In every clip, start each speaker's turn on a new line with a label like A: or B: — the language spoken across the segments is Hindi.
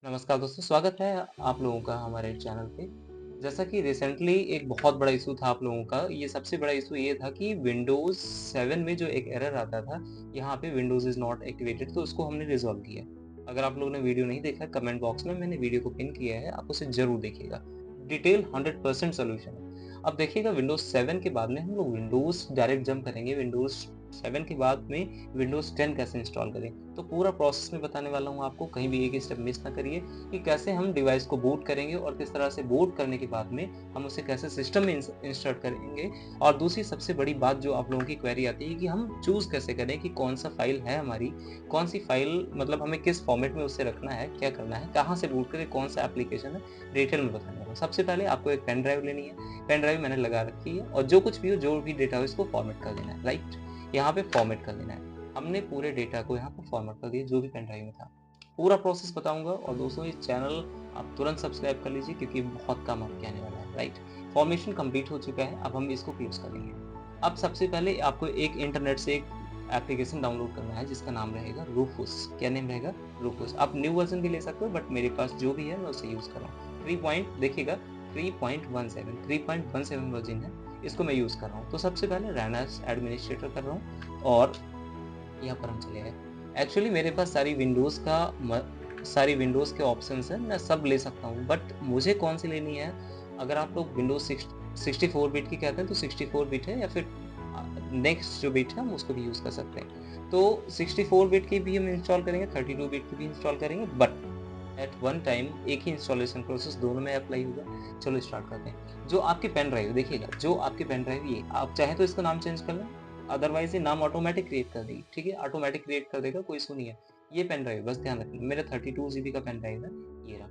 A: नमस्कार दोस्तों, स्वागत है आप लोगों का हमारे चैनल पे। जैसा कि रिसेंटली एक बहुत बड़ा इशू था आप लोगों का, ये सबसे बड़ा इशू ये था कि विंडोज़ 7 में जो एक एरर आता था, यहाँ पे विंडोज़ इज़ नॉट एक्टिवेटेड, तो उसको हमने रिज़ॉल्व किया। अगर आप लोगों ने वीडियो नहीं देखा है, कमेंट बॉक्स में मैंने वीडियो को पिन किया है, आप उसे ज़रूर देखिएगा। डिटेल 100% सॉल्यूशन है। अब देखिएगा विंडोज़ 7 के बाद में हम लोग विंडोज़ डायरेक्ट जंप करेंगे, विंडोज़ 7 के बाद में विंडोज़ 10 कैसे इंस्टॉल करें। तो पूरा प्रोसेस मैं बताने वाला हूँ आपको, कहीं भी एक स्टेप मिस ना करिए। कि कैसे हम डिवाइस को बूट करेंगे और किस तरह से बूट करने के बाद में हम उसे कैसे सिस्टम में इंस्टॉल करेंगे। और दूसरी सबसे बड़ी बात जो आप लोगों की क्वेरी आती है कि हम चूज़ कैसे करें कि कौन सा फाइल है हमारी, कौन सी फाइल मतलब हमें किस फॉर्मेट में उसे रखना है, क्या करना है, कहाँ से बूट करें, कौन सा एप्लीकेशन है, डिटेल में बताने वाला हूँ। सबसे पहले आपको एक पेन ड्राइव लेनी है, पेन ड्राइव मैंने लगा रखी है और जो कुछ भी हो, जो भी डेटा हो इसको फॉर्मेट कर देना है, राइट? यहाँ पे फॉर्मेट कर देना है। हमने पूरे डेटा को यहाँ पे फॉर्मेट कर दिया जो भी पेन ड्राइव में था। पूरा प्रोसेस बताऊँगा और दोस्तों ये चैनल आप तुरंत सब्सक्राइब कर लीजिए क्योंकि बहुत काम आपके आने वाला है, राइट? फॉर्मेशन कंप्लीट हो चुका है, अब हम इसको क्लोज़ करेंगे। अब सबसे पहले आपको एक इंटरनेट से एक एप्लीकेशन डाउनलोड करना है जिसका नाम रहेगा रूफूस। क्या नेम रहेगा? रूफूस। आप न्यू वर्ज़न भी ले सकते हो बट मेरे पास जो भी है मैं उसे यूज़ कर रहा हूँ। 3 पॉइंट देखिएगा 3.17 वर्ज़न है, इसको मैं यूज़ कर रहा हूँ। तो सबसे पहले रन एज़ एडमिनिस्ट्रेटर कर रहा हूँ और यहाँ पर हम चले गए। एक्चुअली मेरे पास सारी विंडोज़ के ऑप्शंस हैं, मैं सब ले सकता हूँ, बट मुझे कौन-सी लेनी है, अगर आप लोग विंडोज़ 64 बिट की कहते हैं तो 64 बिट है या फिर नेक्स्ट जो बिट है हम उसको भी यूज़ कर सकते हैं। तो 64 बिट की भी हम इंस्टॉल करेंगे, 32 बिट की भी इंस्टॉल करेंगे, बट एट वन टाइम एक ही इंस्टॉलेशन प्रोसेस दोनों में अप्लाई होगा। चलो स्टार्ट करते हैं। जो आपकी पेन ड्राइव देखिएगा, जो आपकी पेन ड्राइव ये आप चाहें तो इसका नाम चेंज कर लें, अदरवाइज़ ये नाम ऑटोमैटिक क्रिएट कर देगी, ठीक है? ऑटोमैटिक क्रिएट कर देगा, कोई इश्यू नहीं है। ये पेन ड्राइव बस ध्यान रखना, मेरा 32 जीबी का पेन ड्राइव है, ये रहा।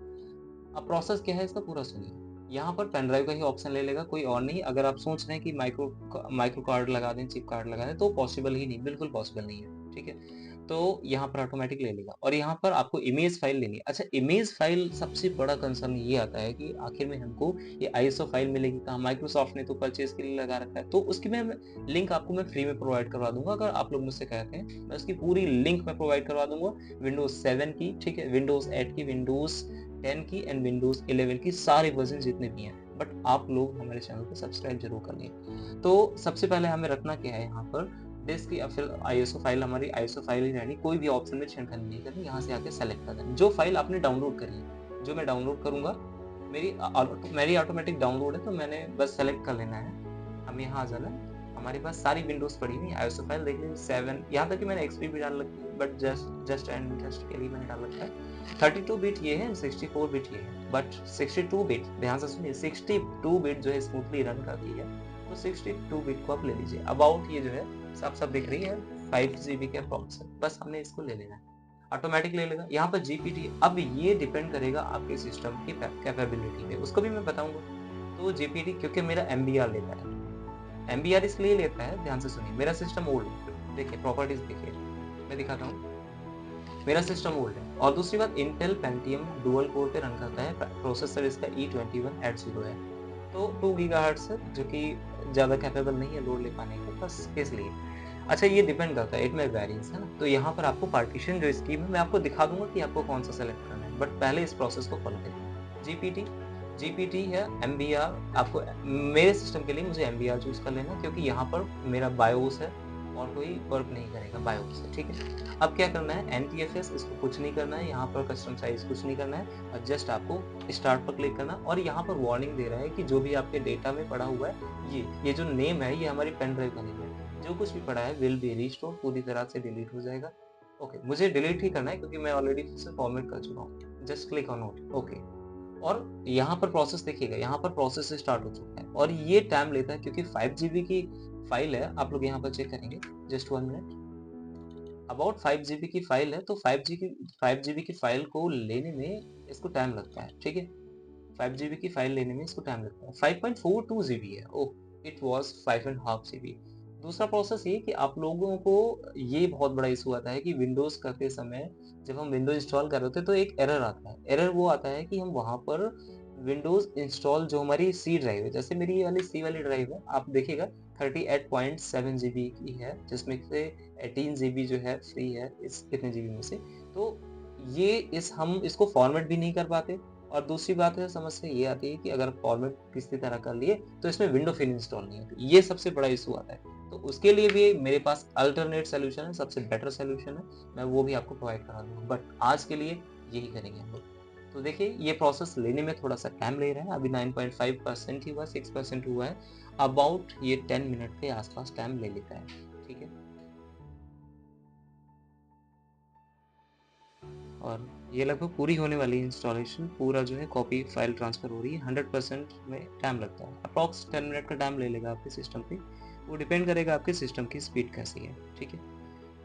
A: अब प्रोसेस क्या है इसका पूरा सुनिए। यहाँ पर पेन ड्राइव का ही ऑप्शन ले लेगा, कोई और नहीं। अगर आप सोच रहे हैं कि माइक्रो कार्ड लगा दें, चिप कार्ड लगा दें, तो पॉसिबल ही नहीं, बिल्कुल पॉसिबल नहीं है, ठीक है? तो यहाँ पर ऑटोमैटिक ले लेगा और यहाँ पर आपको इमेज फ़ाइल लेनी है। अच्छा, इमेज फ़ाइल सबसे बड़ा कंसर्न ये आता है कि आखिर में हमको ये आईएसओ फ़ाइल मिलेगी कहाँ? माइक्रोसॉफ्ट ने तो परचेज़ के लिए लगा रखा है, तो उसकी मैं लिंक आपको मैं फ्री में प्रोवाइड करवा दूँगा। अगर आप लोग मुझसे कहते हैं, मैं उसकी पूरी लिंक मैं प्रोवाइड करवा दूँगा। विंडोज़ 7 की, ठीक है? विंडोज़ 8 की, विंडोज़ 10 की एंड विंडोज़ 11 की, सारे वर्ज़न जितने भी हैं। बट आप लोग हमारे चैनल को सब्सक्राइब ज़रूर कर लें। तो सबसे पहले हमें रखना क्या है यहाँ पर, डिस्क या फिर आईएसओ फाइल, हमारी आईएसओ फाइल ही रहनी, कोई भी ऑप्शन में छेड़खानी नहीं करनी, यहाँ से आके सेलेक्ट कर देना। जो फाइल आपने डाउनलोड करी है, जो मैं डाउनलोड करूँगा, मेरी ऑटोमेटिक डाउनलोड है तो मैंने बस सेलेक्ट कर लेना है। हमें यहाँ आ जाना है, हमारे पास सारी विंडोज़ पड़ी हुई हैं, आईएसओ फाइल देख लीजिए 7, यहाँ तक कि मैंने एक्सपी भी डाल रखी है, but just just and interest के लिए मैंने डाल रखा है। 32 बिट ये है, 64 बिट ये है, बट 62 बिट ध्यान से सुनिए, 62 बिट जो है स्मूथली रन करती है, तो 62 बिट को आप ले लीजिए। अबाउट ये जो है साफ-साफ दिख रही है, 5 जीबी के अप्रॉक्स है, बस हमने इसको ले लेना है। ऑटोमैटिक ले लेगा। यहाँ पर जीपीटी, अब ये डिपेंड करेगा आपके सिस्टम की कैपेबिलिटी पे, उसको भी मैं बताऊँगा। तो जीपीटी क्योंकि मेरा एमबीआर लेता है। एमबीआर इसलिए लेता है, ध्यान से सुनिए, मेरा सिस्टम ओल्ड है। देखिए प्रॉपर्टीज़ देखिए, मैं दिखाता हूँ। मेरा सिस्टम ओल्ड है और दूसरी बात इंटेल पेंटियम डुअल कोर पे रन करता है, प्रोसेसर इसका E2180 है। तो 2 गीगाहर्ट्ज़ है जो कि ज़्यादा कैपेबल नहीं है लोड ले पाने का, बस इसलिए। अच्छा, ये डिपेंड करता है, इट में वेरिएंस है ना? तो यहाँ पर आपको पार्टीशन जो स्कीम है मैं आपको दिखा दूँगा कि आपको कौन-सा सेलेक्ट करना है, बट पहले इस प्रोसेस को फॉलो करिए। जीपीटी जीपीटी है, एमबीआर आपको मेरे सिस्टम के लिए मुझे एमबीआर चूज़ कर लेना क्योंकि यहाँ पर मेरा बायोस है और कोई वर्क नहीं करेगा बायोस से, ठीक है? अब क्या करना है, एनटीएफएस इसको कुछ नहीं करना है, यहाँ पर कस्टम साइज़ कुछ नहीं करना है और जस्ट आपको स्टार्ट पर क्लिक करना और यहाँ पर वार्निंग दे रहा है कि जो भी आपके डेटा में पड़ा हुआ है, ये जो नेम है, ये हमारी पेन ड्राइव का नेम है। जो कुछ भी पड़ा है विल बी रिस्टोर्ड, पूरी तरह से डिलीट हो जाएगा। ओके, मुझे डिलीट ही करना है क्योंकि मैं ऑलरेडी उसे फॉर्मेट कर चुका हूँ। Just click on okay, okay. और यहाँ पर प्रोसेस देखिएगा, यहाँ पर प्रोसेस स्टार्ट हो चुका है और ये टाइम लेता है क्योंकि 5 जीबी की फाइल है, आप लोग यहाँ पर चेक करेंगे, जस्ट 1 मिनट। अबाउट 5 जीबी की फाइल है, तो 5 जीबी की फाइल को लेने में इसको टाइम लगता है, ठीक है? 5 जीबी की फाइल लेने में इसको टाइम लगता है। 5.42 जीबी है, oh! It was 5 and half GB. दूसरा प्रोसेस ये कि आप लोगों को ये बहुत बड़ा इश्यू आता है कि विंडोज़ करते समय जब हम विंडोज़ इंस्टॉल कर रहे होते हैं तो एक एरर आता है। एरर वो आता है कि हम वहाँ पर विंडोज़ इंस्टॉल जो हमारी सी ड्राइव है, जैसे मेरी ये वाली सी वाली ड्राइव है, आप देखिएगा 38.7 जीबी की है, जिसमें से 18 जीबी जो है फ्री है इस इतने जीबी में से। तो हम इसको फॉर्मेट भी नहीं कर पाते, और दूसरी बात है समस्या ये आती है कि अगर फॉर्मेट किसी तरह कर लिए तो इसमें विंडो फिल इंस्टॉल नहीं होती, ये सबसे बड़ा इशू आता है। तो उसके लिए भी मेरे पास अल्टरनेट सोल्यूशन है, सबसे बेटर सोल्यूशन है, मैं वो भी आपको प्रोवाइड करा दूंगा, बट आज के लिए यही करेंगे हम लोग। तो देखिए ये प्रोसेस लेने में थोड़ा सा टाइम ले रहा है, अभी 9.5% ही हुआ, 6% हुआ है, अबाउट ये 10 मिनट के आसपास टाइम ले लेता है। ठीक है, और ये लगभग पूरी होने वाली है इंस्टॉलेशन, पूरा जो है कॉपी फाइल ट्रांसफर हो रही है, 100% में टाइम लगता है, अप्रॉक्स 10 मिनट का टाइम ले लेगा आपके सिस्टम पे, वो डिपेंड करेगा आपके सिस्टम की स्पीड कैसी है। ठीक है,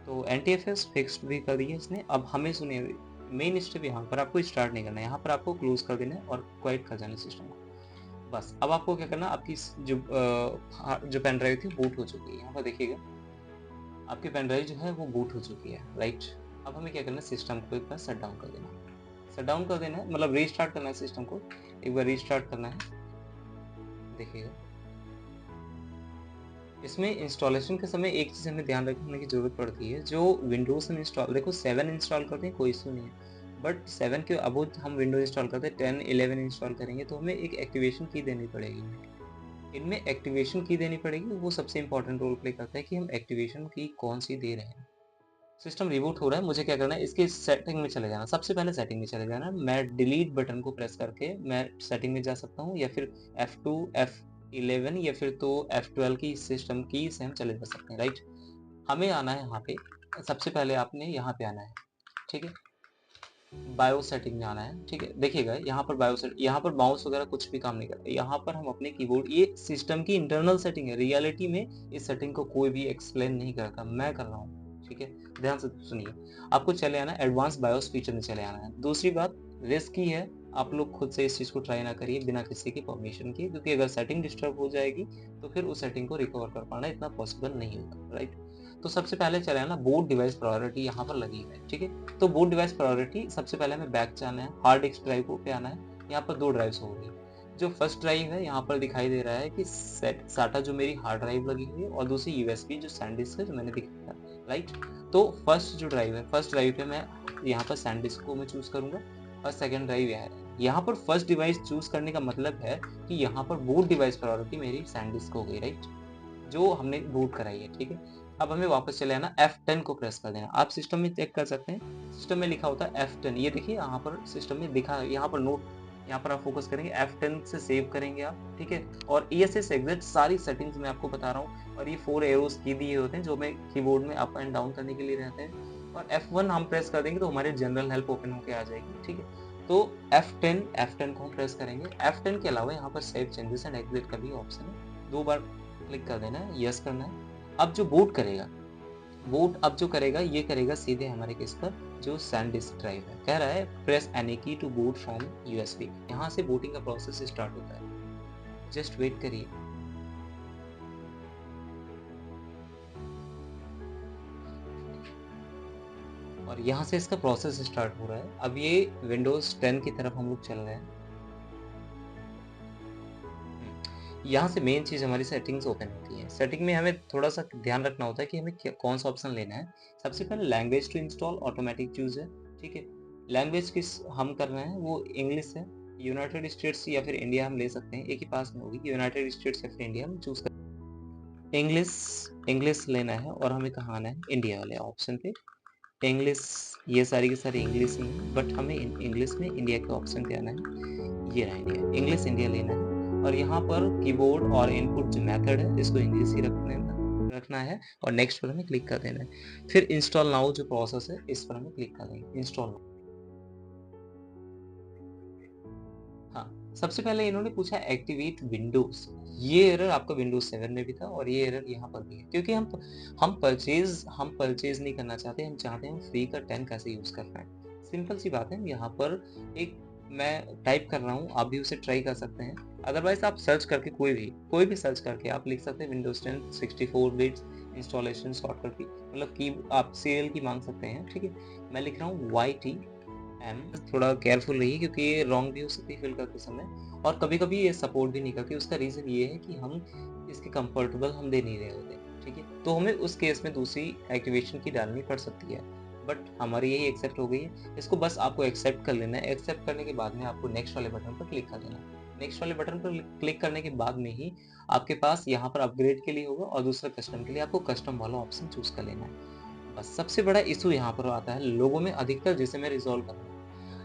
A: तो एनटीएफएस फिक्स्ड भी कर दिया इसने। अब हमें सुनिए, मेन स्टेप यहाँ पर आपको स्टार्ट नहीं करना है, यहाँ पर आपको क्लोज कर देना है और क्वाइट कर देना है सिस्टम को। बस अब आपको क्या करना है, आपकी जो पेन ड्राइव थी बूट हो चुकी है, यहाँ पर देखिएगा आपकी पेन ड्राइव जो है वो बूट हो चुकी है, राइट। अब हमें क्या करना है, सिस्टम को एक बार शट डाउन कर देना है, शट डाउन कर देना है मतलब रीस्टार्ट करना है सिस्टम को, एक बार रीस्टार्ट करना है। देखिएगा इसमें इंस्टॉलेशन के समय एक चीज़ हमें ध्यान रखने की ज़रूरत पड़ती है, जो विंडोज़ हम इंस्टॉल, देखो 7 इंस्टॉल करते हैं कोई इशू नहीं है, बट 7 के अबोव हम विंडोज इंस्टॉल करते हैं, 10 11 इंस्टॉल करेंगे तो हमें एक एक्टिवेशन की देनी पड़ेगी। इनमें एक्टिवेशन की देनी पड़ेगी, वो सबसे इंपॉर्टेंट रोल प्ले करता है कि हम एक्टिवेशन की कौन सी दे रहे हैं। सिस्टम रिबूट हो रहा है, मुझे क्या करना है, इसके सेटिंग में चले जाना, सबसे पहले सेटिंग में चले जाना, मैं डिलीट बटन को प्रेस करके मैं सेटिंग में जा सकता हूँ, या फिर F2 F11 या फिर तो F12 की सिस्टम की से हम चले जा सकते हैं, राइट। हमें आना है यहाँ पे, सबसे पहले आपने यहाँ पे आना है, ठीक है, बायो सेटिंग में आना है। ठीक है, देखिएगा यहाँ पर बायो सेट, यहाँ पर माउस वगैरह कुछ भी काम नहीं करता, यहाँ पर हम अपने कीबोर्ड, ये सिस्टम की इंटरनल सेटिंग है, रियलिटी में इस सेटिंग को कोई भी एक्सप्लेन नहीं करता, मैं कर रहा हूँ। ठीक है, ध्यान से सुनिए, आपको चले आना है एडवांस बायोस फीचर में चले आना है। दूसरी बात रिस्की है, आप लोग खुद से इस चीज़ को ट्राई ना करिए बिना किसी की परमिशन के, क्योंकि अगर सेटिंग डिस्टर्ब हो जाएगी तो फिर उस सेटिंग को रिकवर कर पाना इतना पॉसिबल नहीं होगा, राइट। तो सबसे पहले चले आना बूट डिवाइस प्रायोरिटी, यहाँ पर लगी है, ठीक है। तो बूट डिवाइस प्रायोरिटी सबसे पहले हमें बैक जाना है, हार्ड डिस्क ड्राइव पे आना है, यहाँ पर 2 ड्राइव्स होंगी। जो फर्स्ट ड्राइव है यहाँ पर दिखाई दे रहा है कि सेट साटा जो मेरी हार्ड ड्राइव लगी हुई है, और दूसरी यूएसबी जो सैनडिस्क है जो मैंने दिखाया, राइट। तो फर्स्ट जो ड्राइव है, फर्स्ट ड्राइव पे मैं यहाँ पर सैनडिस्क को मैं चूज करूंगा, और सेकंड ड्राइव यह है। यहाँ पर फर्स्ट डिवाइस चूज करने का मतलब है कि यहाँ पर बूट डिवाइस प्रायोरिटी मेरी सैनडिस्क हो गई, राइट, जो हमने बूट कराई है। ठीक है, अब हमें वापस चले आना, F10 को प्रेस कर देना। आप सिस्टम में चेक कर सकते हैं, सिस्टम में लिखा होता है F10, ये देखिए यहाँ पर सिस्टम में दिखा है, यहाँ पर नोट, यहाँ पर आप फोकस करेंगे, F10 से सेव करेंगे आप। ठीक है, और ESS एग्जिट सारी सेटिंग्स मैं आपको बता रहा हूँ, और ये 4 एरोस की दिए होते हैं जो हमें कीबोर्ड में अप एंड डाउन करने के लिए रहते हैं, और F1 हम प्रेस कर देंगे तो हमारे जनरल हेल्प ओपन होकर आ जाएगी। ठीक है, तो F10 को हम प्रेस करेंगे। F10 के अलावा यहाँ पर सेव चेंजेस एंड एग्जिट का भी ऑप्शन है, 2 बार क्लिक कर देना है, यस करना है। अब जो बूट करेगा, बूट अब जो करेगा ये करेगा सीधे हमारे किस पर, जो सैनडिस्क ड्राइव है, कह रहा है प्रेस एनी की टू बूट फ्रॉम यूएसबी, यहाँ से बूटिंग का प्रोसेस स्टार्ट होता है, जस्ट वेट करिए। और यहाँ से इसका प्रोसेस स्टार्ट हो रहा है, अब ये विंडोज 10 की तरफ हम लोग चल रहे हैं। यहाँ से मेन चीज़ हमारी सेटिंग्स ओपन होती है, सेटिंग में हमें थोड़ा सा ध्यान रखना होता है कि हमें कौन सा ऑप्शन लेना है। सबसे पहले language to install automatic choose है, ठीक है। लैंग्वेज किस हम कर रहे हैं, वो इंग्लिश है, यूनाइटेड स्टेट्स या फिर इंडिया हम ले सकते हैं, एक ही पास में होगी, यूनाइटेड स्टेट्स या फिर इंडिया हम चूज कर, इंग्लिश, इंग्लिश लेना है, और हमें कहाँ आना है, इंडिया वाले ऑप्शन पे। इंग्लिश, ये सारी की सारी इंग्लिश ही है, बट हमें इंग्लिश में इंडिया के ऑप्शन पे आना है, ये रहा इंडिया, इंग्लिश इंडिया लेना है। और यहाँ पर कीबोर्ड और इनपुट जो मेथड है इसको इंग्लिश ही रखना है, और नेक्स्ट पर हमें क्लिक कर देना है। फिर इंस्टॉल नाउ जो प्रोसेस है इस पर हमें क्लिक कर देंगे, इंस्टॉल। हाँ, सबसे पहले इन्होंने पूछा एक्टिवेट विंडोज, ये एरर आपका विंडोज 7 में भी था और ये एरर यहाँ पर भी है, क्योंकि हम परचेज नहीं करना चाहते, हम चाहते हैं फ्री का 10 कैसे यूज कर पाए। सिंपल सी बात है, यहाँ पर एक मैं टाइप कर रहा हूँ, आप भी उसे ट्राई कर सकते हैं, अदरवाइज आप सर्च करके कोई भी सर्च करके आप लिख सकते हैं विंडोज 10 64 बिट्स इंस्टॉलेशन शॉर्टकट की, मतलब की आप सीरियल की मांग सकते हैं। ठीक है, मैं लिख रहा हूँ YTM, थोड़ा केयरफुल रहिए क्योंकि ये रॉन्ग भी हो सकती है फिल करते समय, और कभी कभी ये सपोर्ट भी नहीं करती, उसका रीज़न ये है कि हम इसके कंफर्टेबल हम दे नहीं रहे होते। ठीक है, तो हमें उस केस में दूसरी एक्टिवेशन की डालनी पड़ सकती है। बट हमारी यही एक्सेप्ट हो गई है। इसको बस आपको एक्सेप्ट कर लेना है। एक्सेप्ट करने के बाद में आपको नेक्स्ट वाले बटन पर क्लिक कर देना है। नेक्स्ट वाले बटन पर क्लिक करने के बाद में ही आपके पास यहाँ पर अपग्रेड के लिए होगा और दूसरा कस्टम के लिए आपको कस्टम वाला ऑप्शन चूज कर लेना है। बस सबसे बड़ा इशू यहाँ पर आता है लोगों में अधिकतर, जिसे मैं रिजॉल्व कर रहा हूँ।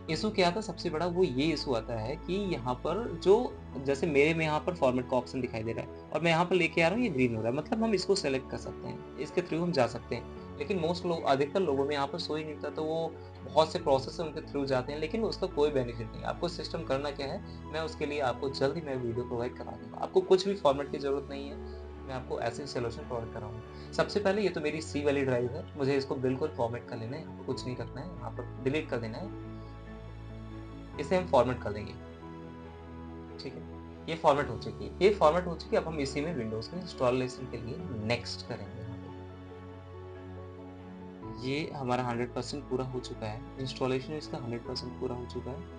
A: इशू क्या था सबसे बड़ा, वो ये इशू आता है कि यहाँ पर जो, जैसे मेरे में यहाँ पर फॉर्मेट का ऑप्शन दिखाई दे रहा है और मैं यहाँ पर लेके आ रहा हूँ, ये ग्रीन हो रहा है, मतलब हम इसको सेलेक्ट कर सकते हैं, इसके थ्रू हम जा सकते हैं। लेकिन मोस्ट लोग, अधिकतर लोगों में यहाँ पर शो ही नहीं होता, तो वो बहुत से प्रोसेस है उनके थ्रू जाते हैं, लेकिन उसका कोई बेनिफिट नहीं। आपको सिस्टम करना क्या है, मैं उसके लिए आपको जल्द ही मैं वीडियो प्रोवाइड करा दूंगा। आपको कुछ भी फॉर्मेट की जरूरत नहीं है, मैं आपको ऐसे सोल्यूशन प्रोवाइड कराऊंगा। सबसे पहले ये तो मेरी सी वाली ड्राइव है, मुझे इसको बिल्कुल फॉर्मेट कर लेना है, यहाँ पर कुछ नहीं करना है, यहाँ पर डिलीट कर देना है, इसे हम फॉर्मेट कर देंगे। ठीक है, ये फॉर्मेट हो चुकी है, ये फॉर्मेट हो चुकी है। अब हम इसी में विंडोज के इंस्टॉलेशन के लिए नेक्स्ट करेंगे। ये हमारा 100% पूरा हो चुका है, इंस्टॉलेशन इसका 100% पूरा हो चुका है।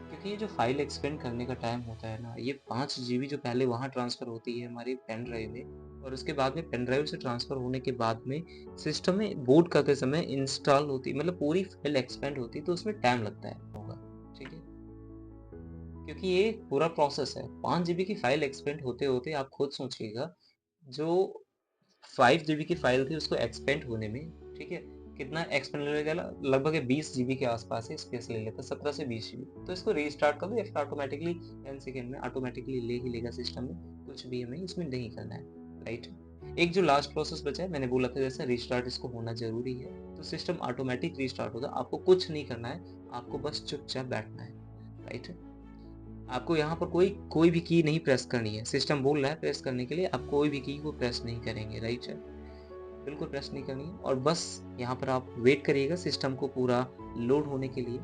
A: क्योंकि ये जो फाइल एक्सपेंड करने का टाइम होता है ना, ये 5 जीबी जो पहले वहाँ ट्रांसफर होती है हमारी पेन ड्राइव में, और उसके बाद में पेन ड्राइव से ट्रांसफर होने के बाद में सिस्टम में बूट करते समय इंस्टॉल होती, मतलब पूरी फाइल एक्सपेंड होती, तो उसमें टाइम लगता है होगा। ठीक है, क्योंकि ये पूरा प्रोसेस है। 5 जीबी की फाइल एक्सपेंड होते-होते आप खुद सोचिएगा, जो 5 जीबी की फाइल थी उसको एक्सपेंड होने में, ठीक है, कितना एक्सपेंड लगेगा, लगभग 20 जीबी के आसपास ही स्पेस ले लेता है, 17 से 20 जीबी। तो इसको रीस्टार्ट कर दो या फिर ऑटोमेटिकली 10 सेकंड में ऑटोमेटिकली ले ही लेगा सिस्टम में, कुछ भी हमें इसमें नहीं करना है, राइट। एक जो लास्ट प्रोसेस बचा है, मैंने बोला था जैसे रीस्टार्ट इसको होना जरूरी है, तो सिस्टम ऑटोमेटिक रीस्टार्ट होगा, आपको कुछ नहीं करना है, आपको बस चुपचाप बैठना है, राइट। आपको यहाँ पर कोई कोई भी की नहीं प्रेस करनी है। सिस्टम बोल रहा है प्रेस करने के लिए, आप कोई भी की को प्रेस नहीं करेंगे, राइट है, बिल्कुल प्रेस नहीं करनी है। और बस यहाँ पर आप वेट करिएगा सिस्टम को पूरा लोड होने के लिए।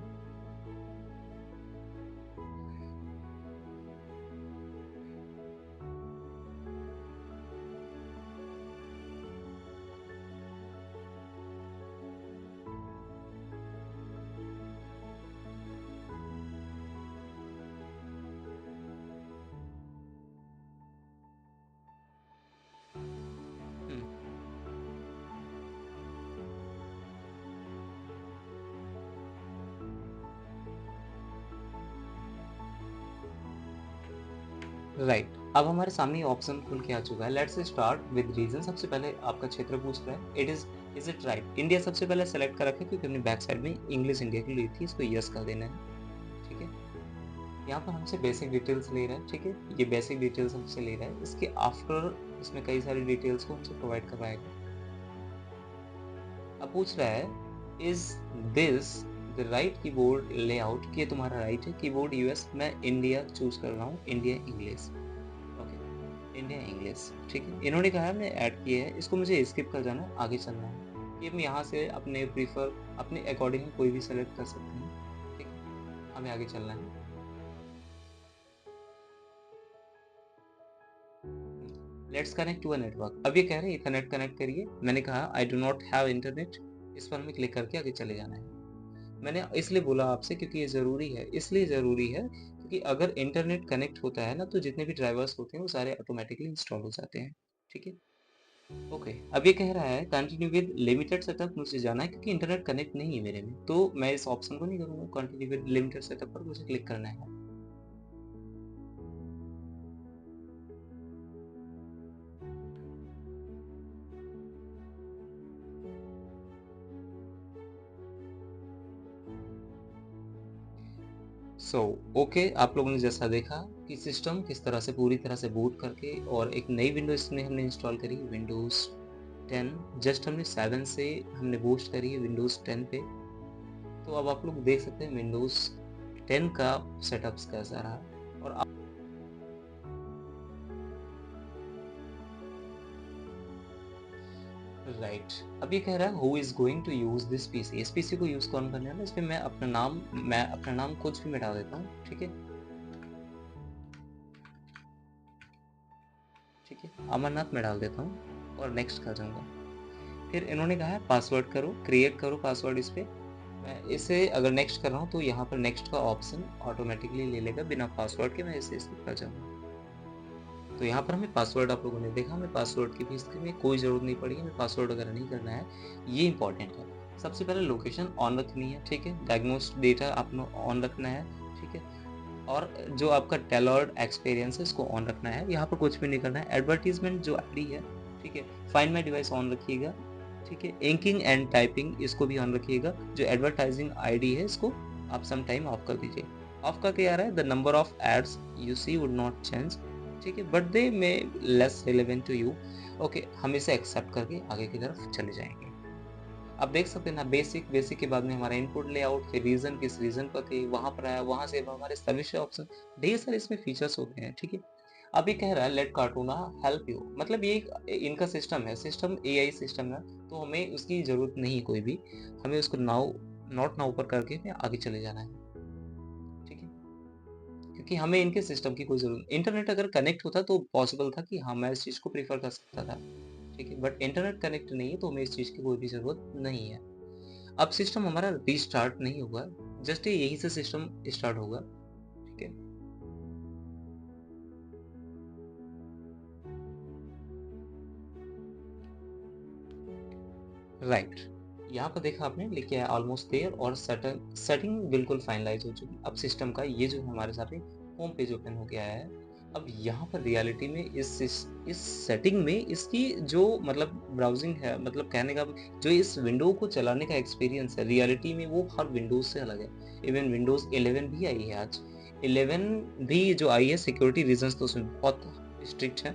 A: राइट, अब हमारे सामने ऑप्शन खुल के आ चुका है। Let's start with region. सबसे पहले आपका क्षेत्र पूछ रहा है, इज इट राइट, इंडिया सबसे पहले सेलेक्ट कर रखे, क्योंकि हमने बैक साइड में इंग्लिश इंडिया की ली थी, इसको यस कर देना है। ठीक है, यहाँ पर हमसे बेसिक डिटेल्स ले रहा है, ठीक है, ये बेसिक डिटेल्स हमसे ले रहा है। इसके आफ्टर इसमें कई सारी डिटेल्स को हमसे प्रोवाइड करवाएगा। अब पूछ रहा है, is this the right keyboard layout, कि ये तुम्हारा राइट है कीबोर्ड यूएस, मैं इंडिया चूज कर रहा हूँ, India English, okay, India English. ठीक है, इन्होंने कहा है हमने ऐड किया है, इसको मुझे स्किप कर जाना है, आगे चलना है, कि हम यहाँ से अपने प्रीफर अपने अकॉर्डिंग कोई भी सेलेक्ट कर सकते हैं। ठीक है, हमें आगे चलना है। Let's connect to a network. अब ये कह रहे हैं इथरनेट कनेक्ट करिए, मैंने कहा I do not have internet, इस पर हमें क्लिक करके आगे चले जाना है। मैंने इसलिए बोला आपसे क्योंकि ये ज़रूरी है, इसलिए ज़रूरी है क्योंकि अगर इंटरनेट कनेक्ट होता है ना, तो जितने भी ड्राइवर्स होते हैं वो सारे ऑटोमेटिकली इंस्टॉल हो जाते हैं। ठीक है, ओके। अब ये कह रहा है कंटिन्यू विद लिमिटेड सेटअप, मुझे जाना है क्योंकि इंटरनेट कनेक्ट नहीं है मेरे में, तो मैं इस ऑप्शन को नहीं करूँगा, कंटिन्यू विद लिमिटेड सेटअप पर मुझे क्लिक करना है। सो ओके, आप लोगों ने जैसा देखा कि सिस्टम किस तरह से पूरी तरह से बूट करके और एक नई विंडो इसमें हमने इंस्टॉल करी, विंडोज़ 10। जस्ट हमने 7 से हमने बूस्ट करी है विंडोज़ 10 पे। तो अब आप लोग देख सकते हैं विंडोज़ 10 का सेटअप्स कैसा रहा। और राइट, अब ये कह रहा है who is going to use this PC, इस पीसी को यूज़ कौन करने वाला है। इसमें मैं अपना नाम कुछ भी मिटा देता हूँ। ठीक है, ठीक है, अमरनाथ में डाल देता हूँ और नेक्स्ट कर जाऊँगा। फिर इन्होंने कहा है पासवर्ड करो, क्रिएट करो पासवर्ड इस पे। मैं इसे अगर नेक्स्ट कर रहा हूँ तो यहाँ पर नेक्स्ट का ऑप्शन ऑटोमेटिकली ले लेगा बिना पासवर्ड के, मैं इसे स्किप कर जाऊँगा। तो यहाँ पर हमें पासवर्ड, आप लोगों ने देखा, हमें पासवर्ड की भी इसमें कोई ज़रूरत नहीं पड़ी, हमें पासवर्ड वगैरह नहीं करना है, ये इंपॉर्टेंट है। सबसे पहले लोकेशन ऑन रखनी है, ठीक है, डायग्नोस्ट डेटा आपने ऑन रखना है, ठीक है, और जो आपका टेलर्ड एक्सपीरियंस है इसको ऑन रखना है, यहाँ पर कुछ भी नहीं करना है। एडवर्टीजमेंट जो आईडी है, ठीक है, फाइंड माय डिवाइस ऑन रखिएगा, ठीक है, इंकिंग एंड टाइपिंग इसको भी ऑन रखिएगा। जो एडवर्टाइजिंग आईडी है इसको आप सम टाइम ऑफ कर दीजिए। ऑफ करके आ रहा है the number of ads you see would not change, ठीक है, but they may less relevant to you. Okay, हम इसे एक्सेप्ट करके आगे की तरफ चले जाएंगे। आप देख सकते हैं ना, बेसिक के बाद में हमारा इनपुट लेआउट, फिर रीजन किस रीजन पर थे, वहां पर आया, वहां से हमारे सर्विस ऑप्शन, ढेर सारे इसमें फीचर्स होते हैं, ठीक है। अब ये कह रहा है लेट कार्टूना हेल्प यू, मतलब ये इनका सिस्टम है, सिस्टम एआई सिस्टम है, तो हमें उसकी जरूरत नहीं कोई भी, हमें उसको नाउ नॉट नाउ पर करके हमें आगे चले जाना है, ठीक है, क्योंकि हमें इनके सिस्टम की कोई जरूरत, इंटरनेट अगर कनेक्ट होता तो पॉसिबल था कि हाँ मैं इस चीज को प्रीफर कर सकता था, ठीक है, बट इंटरनेट कनेक्ट नहीं है तो हमें इस चीज की कोई भी जरूरत नहीं है। अब सिस्टम हमारा रीस्टार्ट नहीं होगा, जस्ट यहीं से सिस्टम स्टार्ट होगा, ठीक है। राइट, यहाँ पर देखा आपने लिख किया है ऑलमोस्ट देयर, और सेटिंग बिल्कुल फाइनलाइज हो चुकी। अब सिस्टम का ये जो हमारे साथ होम पेज ओपन हो गया है। अब यहाँ पर रियलिटी में इस सेटिंग में इसकी जो मतलब ब्राउजिंग है, मतलब कहने का जो इस विंडो को चलाने का एक्सपीरियंस है रियलिटी में वो हर विंडोज से अलग है। इवन विंडोज 11 भी आई है आज, 11 भी जो आई है सिक्योरिटी रीजंस तो उसमें बहुत स्ट्रिक्ट है,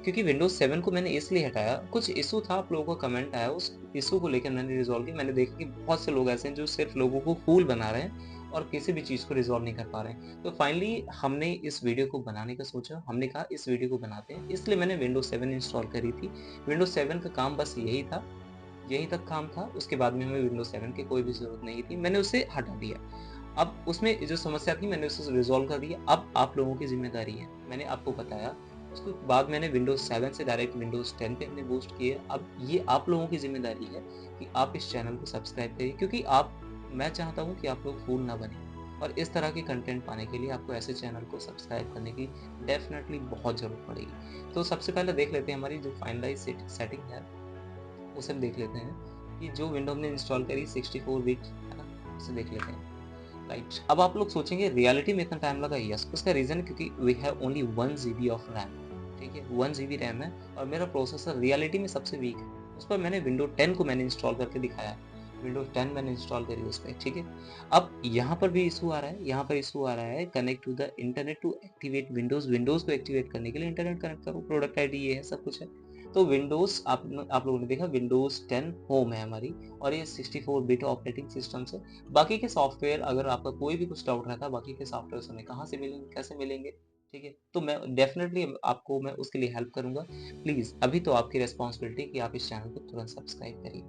A: क्योंकि विंडोज 7 को मैंने इसलिए हटाया, कुछ इशू था, आप लोगों का कमेंट आया, उस इशू को लेकर मैंने रिजॉल्व किया। मैंने देखा कि बहुत से लोग ऐसे हैं जो सिर्फ लोगों को फूल बना रहे हैं और किसी भी चीज़ को रिजॉल्व नहीं कर पा रहे हैं। तो फाइनली हमने इस वीडियो को बनाने का सोचा, हमने कहा इस वीडियो को बनाते हैं, इसलिए मैंने विंडोज 7 इंस्टॉल करी थी। विंडोज 7 का काम बस यही था, यहीं तक काम था, उसके बाद में हमें विंडोज 7 की कोई भी ज़रूरत नहीं थी, मैंने उसे हटा दिया। अब उसमें जो समस्या थी मैंने उसे रिज़ॉल्व कर दिया, अब आप लोगों की ज़िम्मेदारी है। मैंने आपको बताया, उसके बाद मैंने विंडोज़ 7 से डायरेक्ट विंडोज़ 10 पे हमने बूस्ट किए। अब ये आप लोगों की ज़िम्मेदारी है कि आप इस चैनल को सब्सक्राइब करिए, क्योंकि मैं चाहता हूँ कि आप लोग फूल ना बनें, और इस तरह के कंटेंट पाने के लिए आपको ऐसे चैनल को सब्सक्राइब करने की डेफ़िनेटली बहुत ज़रूरत पड़ेगी। तो सबसे पहले देख लेते हैं हमारी जो फाइनलाइज़ सेटिंग है, उसे हम देख लेते हैं कि जो विंडो हमने इंस्टॉल करी 64 बिट है ना, उसे देख लेते हैं। राइट, अब आप लोग सोचेंगे रियलिटी में इतना टाइम लगा, यस उसका रीजन है क्योंकि we have only 1 GB of RAM, ठीक है, 1 GB रैम है, और मेरा प्रोसेसर रियलिटी में सबसे वीक है। उस पर मैंने विंडो 10 को मैंने इंस्टॉल करके दिखाया, विंडोज 10 मैंने इंस्टॉल करी उस पर, ठीक है। अब यहाँ पर भी इशू आ रहा है, यहाँ पर इशू आ रहा है connect to the internet to activate Windows, Windows को एक्टिवेट करने के लिए इंटरनेट कनेक्ट करो, प्रोडक्ट आईडी ये है, सब कुछ है। तो विंडोज आप लोगों ने देखा विंडोज 10 होम है हमारी, और ये 64 बिट ऑपरेटिंग सिस्टम से। बाकी के सॉफ्टवेयर अगर आपका कोई भी कुछ डाउट रहता है, बाकी के सॉफ्टवेयर हमें कहाँ से मिलेंगे, कैसे मिलेंगे, ठीक है, तो मैं डेफिनेटली आपको मैं उसके लिए हेल्प करूंगा। प्लीज अभी तो आपकी रिस्पॉन्सिबिलिटी कि आप इस चैनल को तुरंत सब्सक्राइब करिए।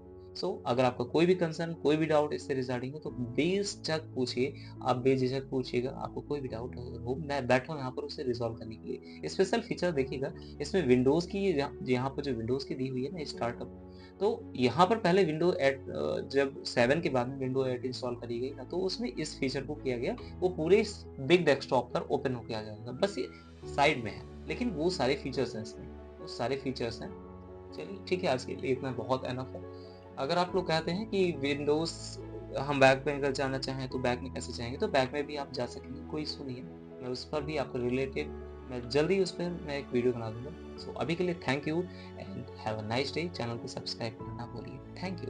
A: अगर आपका कोई भी कंसर्न, कोई भी डाउट इससे रिगार्डिंग हो तो बेझिझक पूछिए, आप बेझिझक पूछिएगा, आपको कोई भी डाउट हो, मैं बैठा हूँ यहाँ पर उसे रिजॉल्व करने के लिए। स्पेशल फीचर देखिएगा इसमें, विंडोज की यहाँ पर जो विंडोज की दी हुई है ना स्टार्टअप, तो यहाँ पर पहले विंडो 8 जब 7 के बाद में विंडो 8 इंस्टॉल करी गई ना, तो उसमें इस फीचर को किया गया, वो पूरे बिग डेस्कटॉप पर ओपन होके आ जाएगा, बस ये साइड में है, लेकिन वो सारे फीचर्स हैं इसमें, वो सारे फीचर्स हैं। चलिए ठीक है, आज के लिए इतना बहुत एनफ है। अगर आप लोग कहते हैं कि विंडोज हम बैक में अगर जाना चाहें तो बैक में कैसे जाएंगे, तो बैक में भी आप जा सकेंगे, कोई इशू नहीं है। मैं उस पर भी आपको रिलेटेड मैं जल्दी उस पर मैं एक वीडियो बना दूंगा। अभी के लिए thank you and have a nice day. Channel को सब्सक्राइब करना ना भूलिए। Thank you.